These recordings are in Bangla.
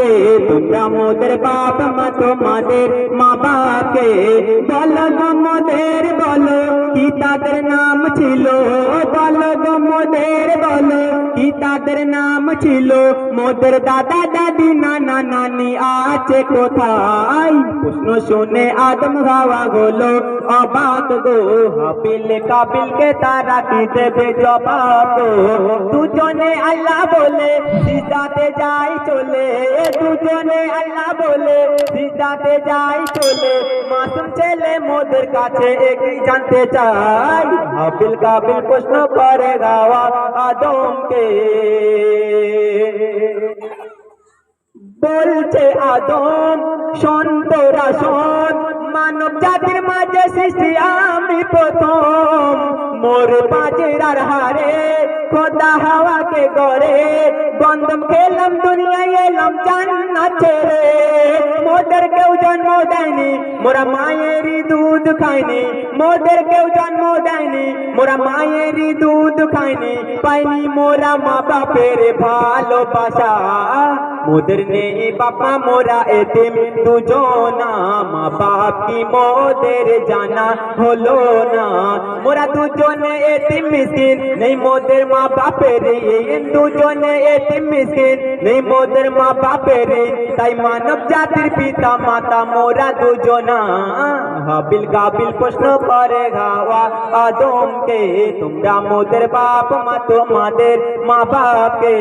কে তোমরা মোদের বাপ মা তোমাদের মা বাপকে বলো গো মোদের বলো কি তাদের নাম ছিল বলো গো মোদের বলো কি তাদের নাম ছিল মোদের দাদা দাদি নানা নানি আছে কোথায় প্রশ্ন শুনে আদম হাওয়া হলো অবাক গো হাবিল কাবিলকে তারা কি দেবে জবাব গো দুজনে আল্লাহ বলে সিজদাতে যাই চলে দুজনে আল্লাহ বলে সিজদাতে যাই চলে মাসুম ছেলে মোদের কাছে একই জানতে চাই হাবিল কাবিল প্রশ্ন করে গাওয়া আদমকে বলছে আদম শোন তোরা শোন মানব জাতির মাঝে সৃষ্টি আমি প্রথম মোর পাজের হারে খোদা হাওয়াকে গড়ে গন্ধম খেলাম দুনিয়ায় এলাম জান্নাত ছেড়ে মোদের কেউ জন্ম দেয়নি মোরা মায়েরই দুধ খাইনি মোদের কেউ জন্ম দেয়নি মোরা মায়েরই দুধ খাইনি পাইনি মোরা মা বাপের ভালোবাসা মোদের নেই বাপা মোরা এতিম দুজনা মা বাপ কি মোদের জানা হলো না মোরা দুজনে এতিম মিসকিন নেই মোদের মা বাপের দুজনে এতিম মিসকিন নেই মোদের মা বাপের তাই মানব জাতির পিতা মাতা মোরা দুজনা হাবিল কাবিল প্রশ্ন করে গাওয়া আদমকে তোমরা মোদের বাপ মা তোমাদের মা বাপকে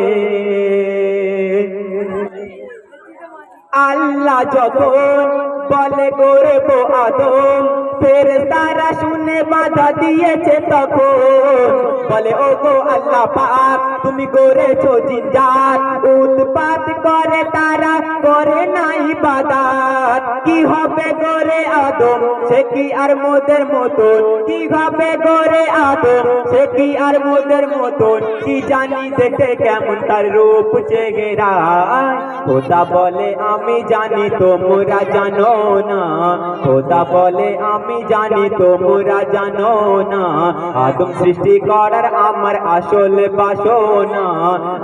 আল্লাহ যখন বলে করবো আদম ফেরেশতারা শুনে বাধা দিয়েছে তখন বলে ও গো আল্লাহ পাক তুমি করেছো জিনজাত উৎপাত করে তারা করে না ইবাদত কি হবে করে আদম সে কি আর মোদের মতন কি হবে করে আদম সে কি আর মোদের মতন কি জানি দেখতে কেমন তার রূপ চেহারা খোদা বলে আমি জানি তোমরা জানো না খোদা বলে আমি জানি তোমরা জানো না আদম সৃষ্টি করার আমার আসল বাসনা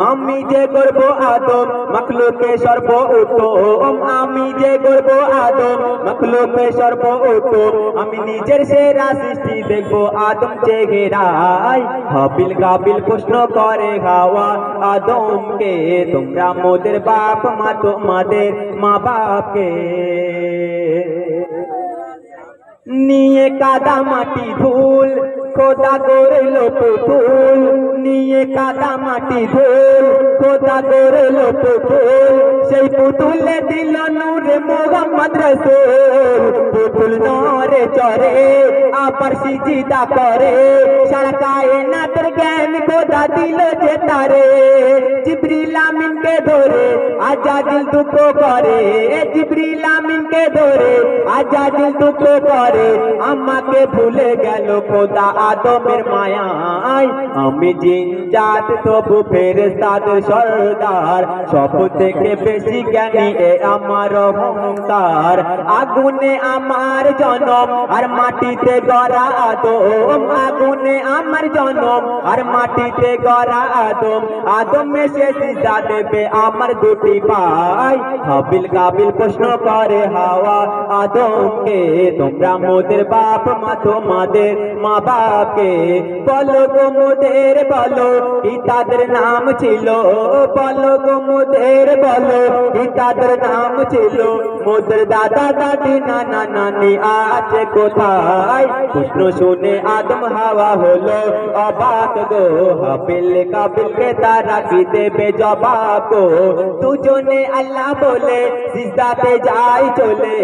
আমি যে করব আদম মাখলুকে সর্বোত্তম আমি যে করব আদম মাখলুকে সর্বোত্তম আমি নিজের সেরা সৃষ্টি দেখব আদম চেহারায় হাবিল কাবিল প্রশ্ন করে হাওয়া আদমকে তোমরা মোদের বাপ মা তোমাদের মা বাপকে নিয়ে কাদা মাটি ধুল খোদা গড়লো পুতুল নিয়ে কাদা মাটি ধুল খোদা গড়লো পুতুল সেই পুতুলে দিল নূরে মোহাম্মদ রাসূল পুতুল নরে চরে আবার সিজদা করে সারা কায়নাতের জ্ঞান খোদা দিল যে তারে জিবরিল আমিনকে ধরে আজাদিল দুঃখ করে জিবরিল আমিনকে ধরে আজাদিল দুঃখ করে আমাকে ভুলে গেল খোদা আদমের মায়ায় আমি জিনজাত তবু ফেরেশতাদের সরদার সব থেকে বেশি জ্ঞানী এ আমার অহংকার আগুনে আমার জনম আর মাটিতে গড়া আদম আগুনে আমার জনম আর মাটিতে গড়া আদম আদম এসে সিজদা দেবে আমার দুটি পায় হাবিল কাবিল প্রশ্ন করে হাওয়া আদমকে তোমরা মোদের বাপ মা তোমাদের মা বাপকে বলো গো মোদের বলো কি তাদের নাম ছিল বলো গো মোদের বলো কি তাদের নাম ছিল মোদের দাদা দাদি নানা নানি আছে কোথায় প্রশ্ন শুনে আদম হাওয়া হলো অবাক গো হাবিল কাবিলকে তারা কি দেবে জবাব গো দুজনে আল্লাহ বলে সিজদাতে যাই চলে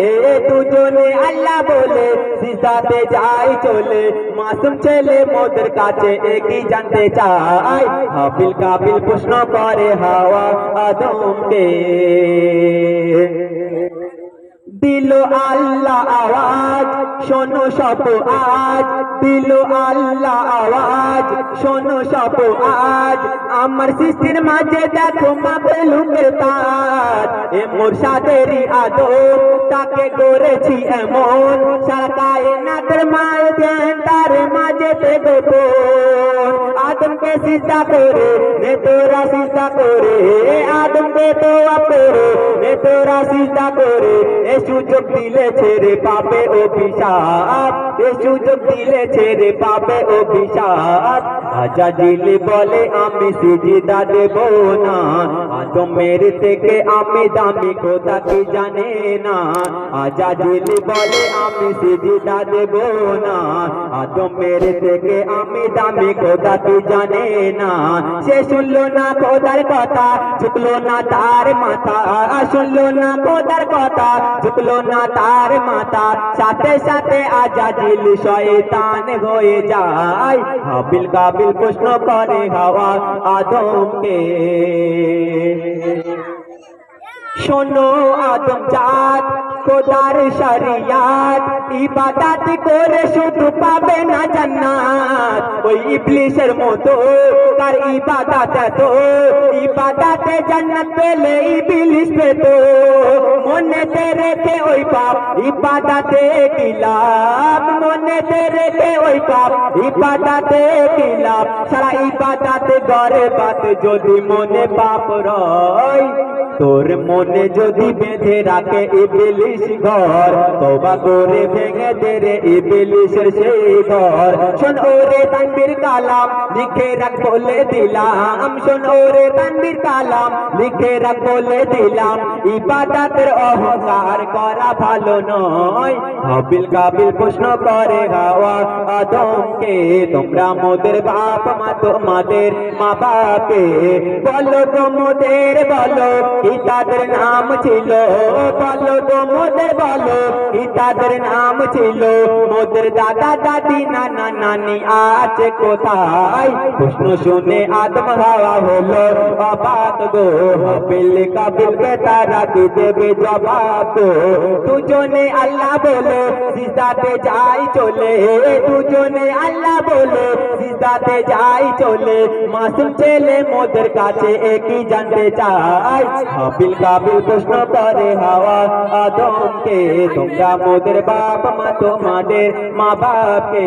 দুজনে আল্লাহ বলে সিজদাতে যাই চলে মাসুম ছেলে মোদের কাছে একই জানতে চাই হাবিল কাবিল প্রশ্ন করে হাওয়া আদমকে দিল আল্লাহ আওয়াজ শোনো সব আজ দিল আল্লাহ আওয়াজ শোনো সব আজ আমার সৃষ্টির মাঝে দেখো মাখলুকের তাজ এ মুর্শিদেরই আদম তাকে করেছি এমন সারা কায়নাতের মাঝে তার মাঝে গোপন আদমকে সিজদা করে নে তোরা সিজদা করে আদমকে তোয়া করে নে তোরা সিজদা করে এ সুযোগ দিলে ছেড়ে পাবে অভিশাপ এ সুযোগ দিলে ছেড়ে পাবে অভিশাপ আজাজিল বলে আমি সিজদা দেব না আদমের থেকে আমি দামি খোদা কি জানে না আজাজিল বলে আমি সিজদা দেব না আদমের থেকে আমি দামি খোদা কি জানে না সে শুনলো না খোদার কথা ঝুঁকলো না তার মাথা শুনলো না খোদার কথা ঝুঁকলো না তার মাথা সাথে সাথে আজাজিল শয়তান হয়ে যায় হাবিল কাবিল প্রশ্ন করে হাওয়া আদমকে শোনো আদম জাত খোদার শরিয়াত ইবাদত করে শুধু পাবে না জান্নাত ওই ইবলিসের মতো তার ইবাদত তো ইবাদতে জান্নাত পেলে ইবলিস পেত মনেতে রেখে ওই পাপ ইবাদতে কি লাভ মনেতে রেখে ওই পাপ ইবাদতে কি লাভ সারা ইবাদতে গড়ে বাত যদি মনে পাপ রয় তোর মনে যদি বেঁধে রাখে ইবলিস ঘর তওবা করে ভেঙে দে রে ইবলিসের সেই ঘর শোন ওরে তানবীর কালাম লিখে রাখ বলে দিলাম শোন ওরে তানবীর কালাম লিখে রাখ বলে দিলাম ইবাদতের অহংকার করা ভালো নয় হাবিল কাবিল প্রশ্ন করে হাওয়া আদমকে তোমরা মোদের বাপ মা তোমাদের মা বাপকে বলো তো মোদের বলো কি তাদের নাম ছিল বলো তো মোদের বলো কি তাদের নাম ছিল মোদের দাদা দাদি নানা নানি আছে কোথায় প্রশ্ন শুনে আদম হাওয়া হলো অবাক গো হাবিল কাবিলকে তারা কি দেবে জবাব গো দুজনে আল্লাহ বলে সিজদাতে যাই চলে দুজনে আল্লাহ বলে সিজদাতে যাই চলে মাসুম ছেলে মোদের কাছে একই জানতে চাই হাবিল কাবিল প্রশ্ন করে হাওয়া আদমকে তোমরা মোদের বাপ মা তোমাদের মা বাপকে